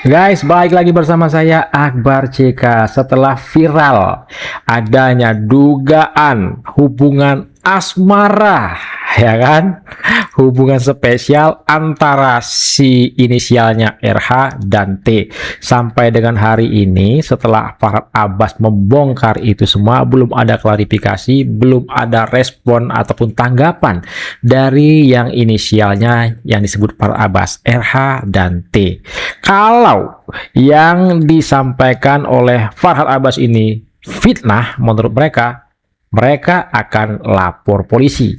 Guys, balik lagi bersama saya Akbar CK. Setelah viral adanya dugaan hubungan asmara, ya kan? Hubungan spesial antara si inisialnya RH dan T. Sampai dengan hari ini setelah Farhad Abbas membongkar itu semua, belum ada klarifikasi, belum ada respon ataupun tanggapan dari yang inisialnya yang disebut Farhad Abbas, RH dan T. Kalau yang disampaikan oleh Farhad Abbas ini fitnah, menurut mereka, mereka akan lapor polisi.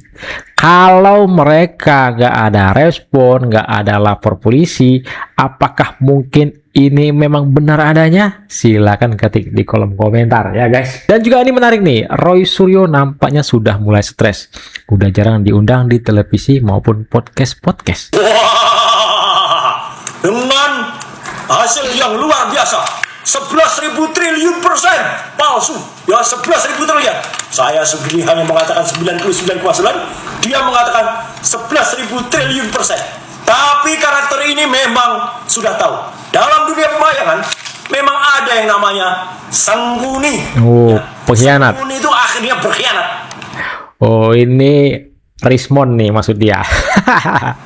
Kalau mereka nggak ada respon, nggak ada lapor polisi, apakah mungkin ini memang benar adanya? Silakan ketik di kolom komentar ya guys. Dan juga ini menarik nih, Roy Suryo nampaknya sudah mulai stres. Udah jarang diundang di televisi maupun podcast-podcast. Dengan hasil yang luar biasa, 11.000 triliun persen palsu, ya 11.000 triliun. Saya sendiri hanya mengatakan 99,9, dia mengatakan 11.000 triliun persen. Tapi karakter ini memang sudah tahu, dalam dunia pemayangan memang ada yang namanya Sengguni. Oh, pengkhianat. Sengguni itu akhirnya berkhianat. Oh, ini Rismon nih maksud dia.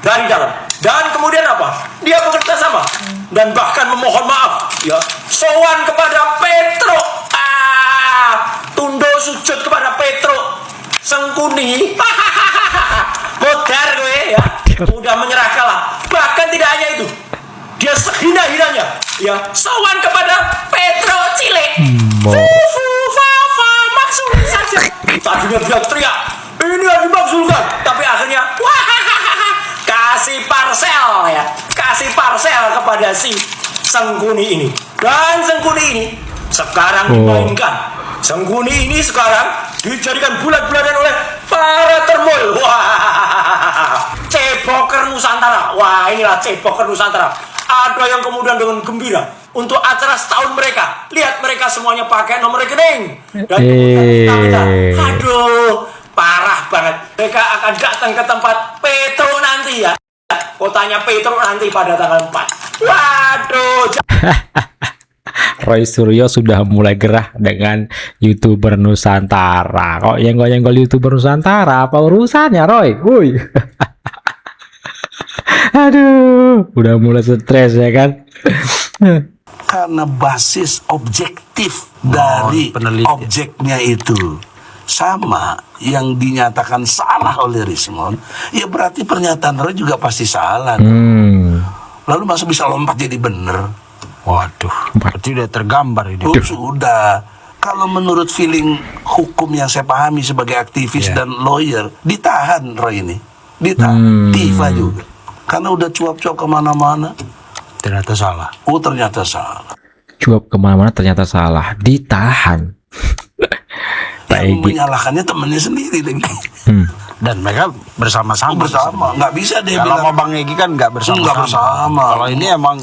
Dari dalam. Dan kemudian apa? Dia bekerja sama dan bahkan memohon maaf, ya. Sowan kepada Petro. Tundo sujud kepada Petro. Sengkuni. Modar gue ya. Udah menyerah kalah. Bahkan tidak hanya itu. Dia sehina-hinanya, ya, sowan kepada Petro Cile. Fufu fafa maksud saja. Tadinya dia teriak, ini yang dimaksudkan, tapi akhirnya kasih parsel, ya, kasih parsel kepada si Sengguni ini. Dan Sengguni ini sekarang dimainkan. Sengguni ini sekarang dijadikan bulat-bulatan oleh para termul. Wah, ceboker Nusantara. Wah, inilah ceboker Nusantara. Ada yang kemudian dengan gembira untuk acara setahun mereka. Lihat mereka semuanya pakai nomor rekening. Dan kemudian aduh, parah banget. Mereka akan datang ke tempat Petro nanti ya. Kotanya Petro nanti pada tanggal 4. Waduh. Roy Suryo sudah mulai gerah dengan YouTuber Nusantara. Kok yenggol-yenggol YouTuber Nusantara? Apa urusannya, Roy? Wuih. Aduh, udah mulai stres ya kan? Karena basis objektif dari objeknya itu sama yang dinyatakan salah oleh Rismon, ya berarti pernyataan Roy juga pasti salah. Lalu masa bisa lompat jadi bener? Waduh, berarti udah tergambar ini. Oh, sudah. Kalau menurut feeling hukum yang saya pahami sebagai aktivis dan lawyer, ditahan Roy ini. Ditahan. Tifa juga. Karena udah cuap-cuap kemana-mana. Ternyata salah. Oh, ternyata salah. Cuap kemana-mana ternyata salah. Ditahan. Yang menyalahkannya temennya sendiri lagi. Dan mereka bersama-sama. Bersama. Nggak bisa dia kalau bilang. sama Bang Egy kan nggak bersama. Nggak bersama. Kalau ini emang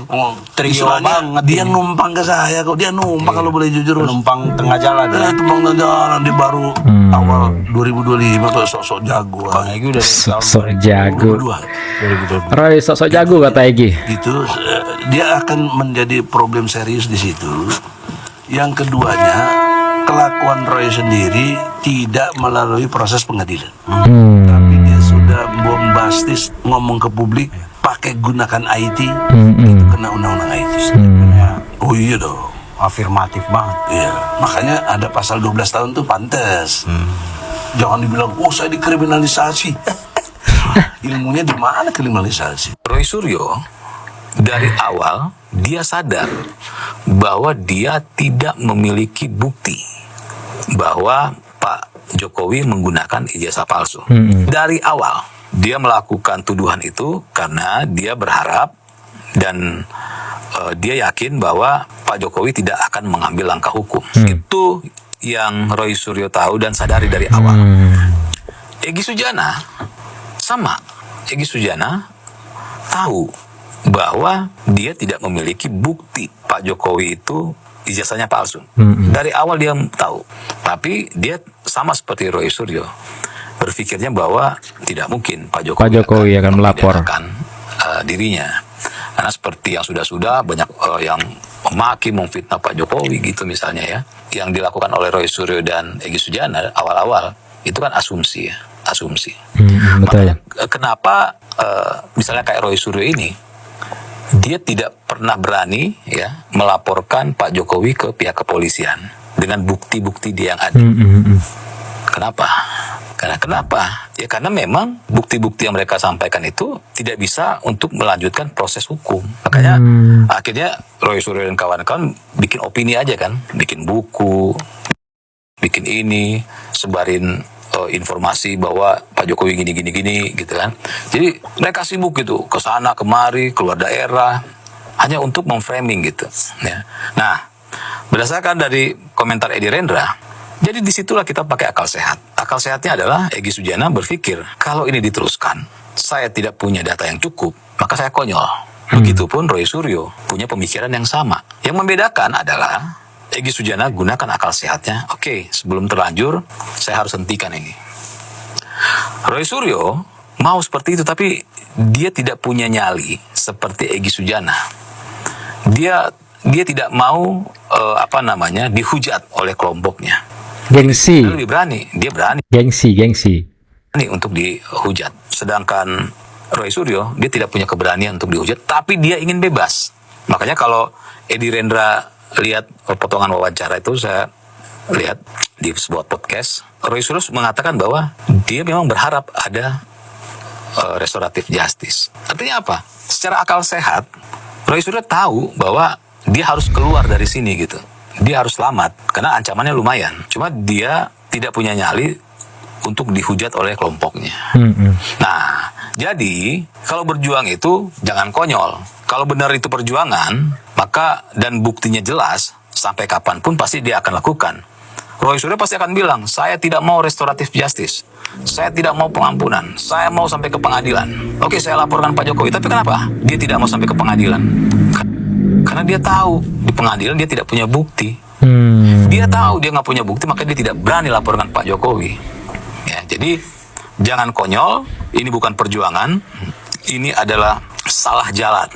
trio banget. Dia numpang ke saya kok. Dia numpang kalau boleh jujur. Numpang tengah jalan. Numpang tengah jalan. Dia baru awal 2025 tuh sok-sok jago. Bang Egy udah sok jago. 2022. Roy sok-sok jago kata Egy. Gitu. Dia akan menjadi problem serius di situ. Yang keduanya, kelakuan Roy sendiri tidak melalui proses pengadilan. Tapi dia sudah bombastis ngomong ke publik pakai gunakan IT, itu kena undang-undang IT. Oh iya dong, afirmatif banget. Iya, makanya ada pasal 12 tahun tuh pantas. Jangan dibilang, oh saya dikriminalisasi. Ilmunya di mana kriminalisasi? Roy Suryo dari awal dia sadar bahwa dia tidak memiliki bukti bahwa Pak Jokowi menggunakan ijazah palsu. Dari awal dia melakukan tuduhan itu karena dia berharap dan dia yakin bahwa Pak Jokowi tidak akan mengambil langkah hukum. Itu yang Roy Suryo tahu dan sadari dari awal. Egy Sujana sama. Egy Sujana tahu bahwa dia tidak memiliki bukti Pak Jokowi itu ijazahnya palsu. Dari awal dia tahu. Tapi dia sama seperti Roy Suryo berpikirnya bahwa tidak mungkin Pak Jokowi, akan melapor dirinya. Karena seperti yang sudah-sudah banyak yang memaki, memfitnah Pak Jokowi gitu misalnya ya. Yang dilakukan oleh Roy Suryo dan Egy Sujana awal-awal itu kan asumsi ya, asumsi. Betul. Makanya kenapa misalnya kayak Roy Suryo ini dia tidak pernah berani ya melaporkan Pak Jokowi ke pihak kepolisian dengan bukti-bukti dia yang ada. Kenapa? Kenapa? Ya karena memang bukti-bukti yang mereka sampaikan itu tidak bisa untuk melanjutkan proses hukum. Makanya akhirnya Roy Suryo dan kawan-kawan bikin opini aja kan, bikin buku, bikin ini, sebarin informasi bahwa Pak Jokowi gini gitu kan. Jadi mereka sibuk gitu ke sana kemari, keluar daerah hanya untuk memframing gitu ya. Nah, berdasarkan dari komentar Edi Rendra, jadi disitulah kita pakai akal sehat. Akal sehatnya adalah Egy Sujana berpikir, kalau ini diteruskan, saya tidak punya data yang cukup, maka saya konyol. Begitupun Roy Suryo punya pemikiran yang sama. Yang membedakan adalah Egy Sujana gunakan akal sehatnya. Oke, sebelum terlanjur, saya harus hentikan ini. Roy Suryo mau seperti itu, tapi dia tidak punya nyali seperti Egy Sujana. Dia tidak mau dihujat oleh kelompoknya. Gengsi. Dia lebih berani, dia berani Gengsi. untuk dihujat. Sedangkan Roy Suryo, dia tidak punya keberanian untuk dihujat, tapi dia ingin bebas. Makanya kalau Edi Rendra lihat potongan wawancara itu, saya lihat di sebuah podcast, Roy Suryo mengatakan bahwa dia memang berharap ada restoratif justice. Artinya apa? Secara akal sehat, Roy Suryo tahu bahwa dia harus keluar dari sini gitu. Dia harus selamat karena ancamannya lumayan. Cuma dia tidak punya nyali untuk dihujat oleh kelompoknya. Nah, jadi kalau berjuang itu jangan konyol. Kalau benar itu perjuangan, maka dan buktinya jelas, sampai kapanpun pasti dia akan lakukan. Roy Suryo pasti akan bilang, saya tidak mau restoratif justice, saya tidak mau pengampunan, saya mau sampai ke pengadilan. Oke, saya laporkan Pak Jokowi, tapi kenapa dia tidak mau sampai ke pengadilan? Karena dia tahu di pengadilan dia tidak punya bukti. Dia tahu dia nggak punya bukti, maka dia tidak berani laporkan Pak Jokowi. Ya, jadi jangan konyol. Ini bukan perjuangan. Ini adalah salah jalan.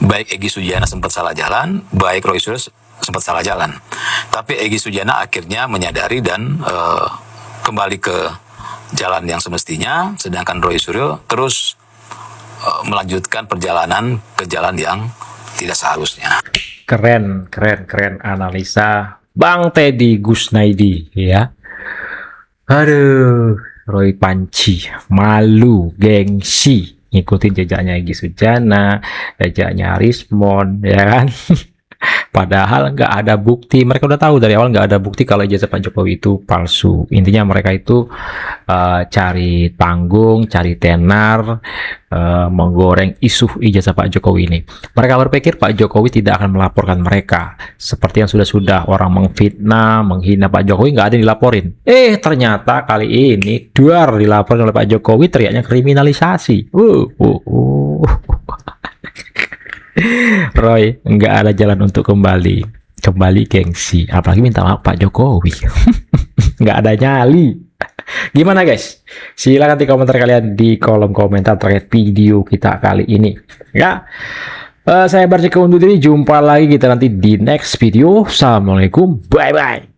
Baik Egy Sujana sempat salah jalan, baik Roy Suryo sempat salah jalan. Tapi Egy Sujana akhirnya menyadari dan kembali ke jalan yang semestinya, sedangkan Roy Suryo terus melanjutkan perjalanan ke jalan yang tidak seharusnya. Keren analisa Bang Teddy Gusnaidi ya. Aduh, Roy Panci malu, gengsi ngikutin jejaknya Egy Sujana, jejaknya Rismond ya kan. Padahal nggak ada bukti. Mereka udah tahu dari awal nggak ada bukti kalau ijazah Pak Jokowi itu palsu. Intinya mereka itu cari panggung, cari tenar, menggoreng isu ijazah Pak Jokowi ini. Mereka berpikir Pak Jokowi tidak akan melaporkan mereka. Seperti yang sudah-sudah orang mengfitnah, menghina Pak Jokowi, nggak ada yang dilaporin. Ternyata kali ini duar dilaporin oleh Pak Jokowi, teriaknya kriminalisasi. Roy, nggak ada jalan untuk kembali gengsi, apalagi minta maaf Pak Jokowi. Nggak ada nyali. Gimana guys? Silahkan di komentar kalian di kolom komentar terkait video kita kali ini ya. Saya Barcika undur diri, jumpa lagi kita nanti di next video. Assalamualaikum, bye bye.